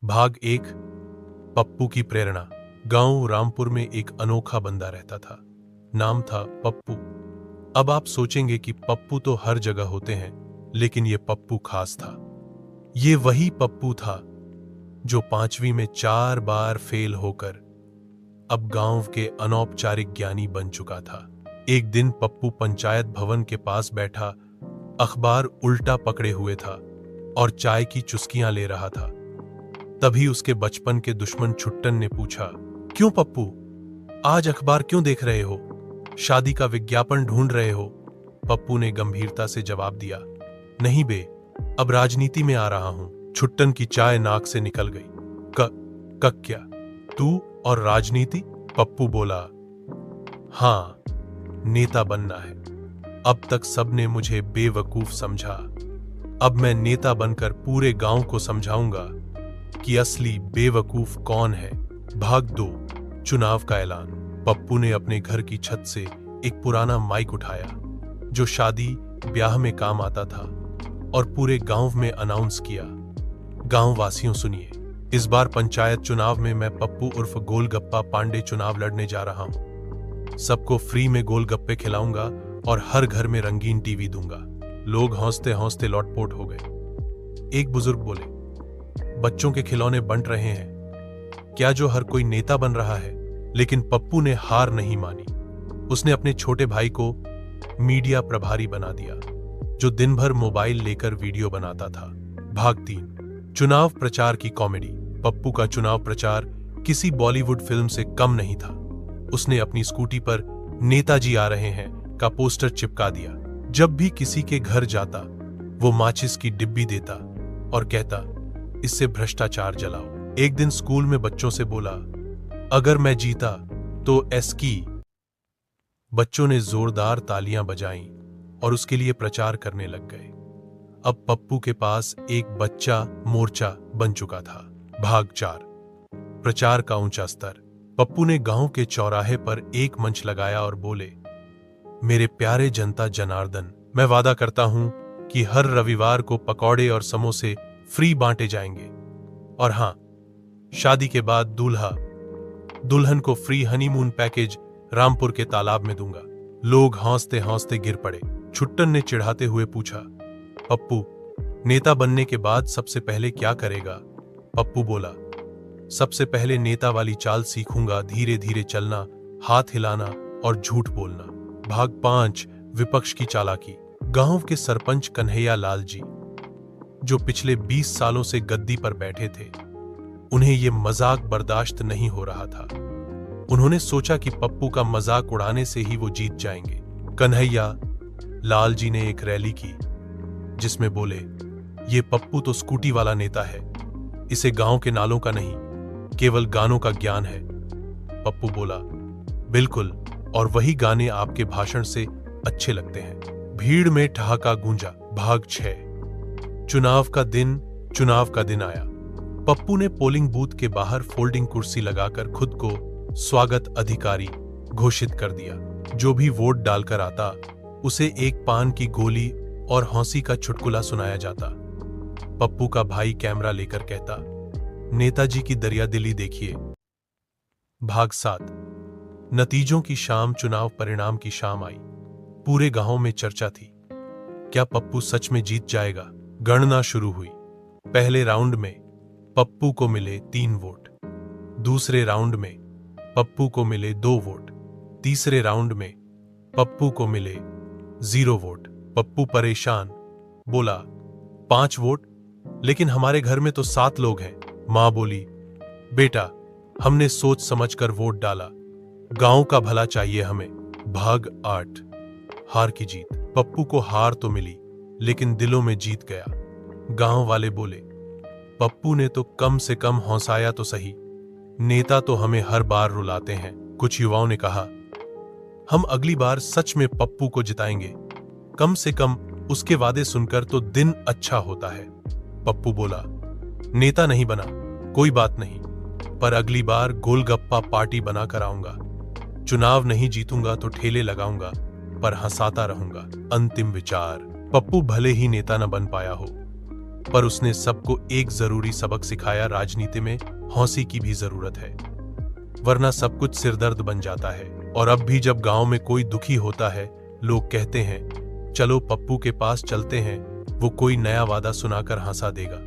भाग एक। पप्पू की प्रेरणा। गांव रामपुर में एक अनोखा बंदा रहता था। नाम था पप्पू। अब आप सोचेंगे कि पप्पू तो हर जगह होते हैं, लेकिन यह पप्पू खास था। ये वही पप्पू था जो 5वीं में 4 बार फेल होकर अब गांव के अनौपचारिक ज्ञानी बन चुका था। एक दिन पप्पू पंचायत भवन के पास बैठा अखबार उल्टा पकड़े हुए था और चाय की चुस्कियां ले रहा था। तभी उसके बचपन के दुश्मन छुट्टन ने पूछा, क्यों पप्पू, आज अखबार क्यों देख रहे हो? शादी का विज्ञापन ढूंढ रहे हो? पप्पू ने गंभीरता से जवाब दिया, नहीं बे, अब राजनीति में आ रहा हूं। छुट्टन की चाय नाक से निकल गई। कक क्या, तू और राजनीति? पप्पू बोला, हां, नेता बनना है। अब तक सबने मुझे बेवकूफ समझा। अब मैं नेता बनकर पूरे गांव को समझाऊंगा कि असली बेवकूफ कौन है। भाग 2, चुनाव का ऐलान। पप्पू ने अपने घर की छत से एक पुराना माइक उठाया जो शादी ब्याह में काम आता था और पूरे गांव में अनाउंस किया, गांव वासियों सुनिए, इस बार पंचायत चुनाव में मैं पप्पू उर्फ गोलगप्पा पांडे चुनाव लड़ने जा रहा हूं। सबको फ्री में गोलगप्पे खिलाऊंगा और हर घर में रंगीन टीवी दूंगा। लोग हौसते हौसते लौटपोट हो गए। एक बुजुर्ग बोले, बच्चों के खिलौने बंट रहे हैं, क्या जो हर कोई नेता बन रहा है? लेकिन पप्पू ने हार नहीं मानी। उसने अपने छोटे भाई को मीडिया प्रभारी बना दिया, जो दिन भर मोबाइल लेकर वीडियो बनाता था। भाग 3, चुनाव प्रचार की कॉमेडी। पप्पू का चुनाव प्रचार किसी बॉलीवुड फिल्म से कम नहीं था। उसने अपनी स्कूटी पर नेताजी आ रहे हैं का पोस्टर चिपका दिया। जब भी किसी के घर जाता, वो माचिस की डिब्बी देता और कहता, इससे भ्रष्टाचार जलाओ। एक दिन स्कूल में बच्चों से बोला, अगर मैं जीता तो एसकी। बच्चों ने जोरदार तालियां बजाईं और उसके लिए प्रचार करने लग गए। अब पप्पू के पास एक बच्चा मोर्चा बन चुका था। भाग 4, प्रचार का ऊंचा स्तर। पप्पू ने गांव के चौराहे पर एक मंच लगाया और बोले, मेरे प्यारे जनता जनार्दन, मैं वादा करता हूं कि हर रविवार को पकौड़े और समोसे फ्री बांटे जाएंगे। और हां, शादी के बाद दूल्हा दुल्हन को फ्री हनीमून पैकेज रामपुर के तालाब में दूंगा। लोग हौसते हौसते गिर पड़े। छुट्टन ने चिढ़ाते हुए पूछा, पप्पू, नेता बनने के बाद सबसे पहले क्या करेगा? पप्पू बोला, सबसे पहले नेता वाली चाल सीखूंगा, धीरे धीरे चलना, हाथ हिलाना और झूठ बोलना। भाग 5, विपक्ष की चालाकी। गांव के सरपंच कन्हैया लाल जी, जो पिछले 20 सालों से गद्दी पर बैठे थे, उन्हें यह मजाक बर्दाश्त नहीं हो रहा था। उन्होंने सोचा कि पप्पू का मजाक उड़ाने से ही वो जीत जाएंगे। कन्हैया लाल जी ने एक रैली की जिसमें बोले, ये पप्पू तो स्कूटी वाला नेता है, इसे गांव के नालों का नहीं, केवल गानों का ज्ञान है। पप्पू बोला, बिल्कुल, और वही गाने आपके भाषण से अच्छे लगते हैं। भीड़ में ठहाका गूंजा। भाग 6, चुनाव का दिन आया। पप्पू ने पोलिंग बूथ के बाहर फोल्डिंग कुर्सी लगाकर खुद को स्वागत अधिकारी घोषित कर दिया। जो भी वोट डालकर आता, उसे एक पान की गोली और हंसी का चुटकुला सुनाया जाता। पप्पू का भाई कैमरा लेकर कहता, नेताजी की दरियादिली देखिए। भाग 7, नतीजों की शाम। चुनाव परिणाम की शाम आई। पूरे गांव में चर्चा थी, क्या पप्पू सच में जीत जाएगा? गणना शुरू हुई। पहले राउंड में पप्पू को मिले 3 वोट, दूसरे राउंड में पप्पू को मिले 2 वोट, तीसरे राउंड में पप्पू को मिले 0 वोट। पप्पू परेशान बोला, 5 वोट, लेकिन हमारे घर में तो 7 लोग हैं। मां बोली, बेटा, हमने सोच समझकर वोट डाला, गांव का भला चाहिए हमें। भाग 8, हार की जीत। पप्पू को हार तो मिली, लेकिन दिलों में जीत गया। गांव वाले बोले, पप्पू ने तो कम से कम हौसाया तो सही, नेता तो हमें हर बार रुलाते हैं। कुछ युवाओं ने कहा, हम अगली बार सच में पप्पू को जिताएंगे, कम से कम उसके वादे सुनकर तो दिन अच्छा होता है। पप्पू बोला, नेता नहीं बना, कोई बात नहीं, पर अगली बार गोलगप्पा पार्टी बनाकर आऊंगा। चुनाव नहीं जीतूंगा तो ठेले लगाऊंगा, पर हंसाता रहूंगा। अंतिम विचार, पप्पू भले ही नेता न बन पाया हो, पर उसने सबको एक जरूरी सबक सिखाया, राजनीति में हौसी की भी जरूरत है, वरना सब कुछ सिरदर्द बन जाता है। और अब भी जब गांव में कोई दुखी होता है, लोग कहते हैं चलो पप्पू के पास चलते हैं, वो कोई नया वादा सुनाकर हंसा देगा।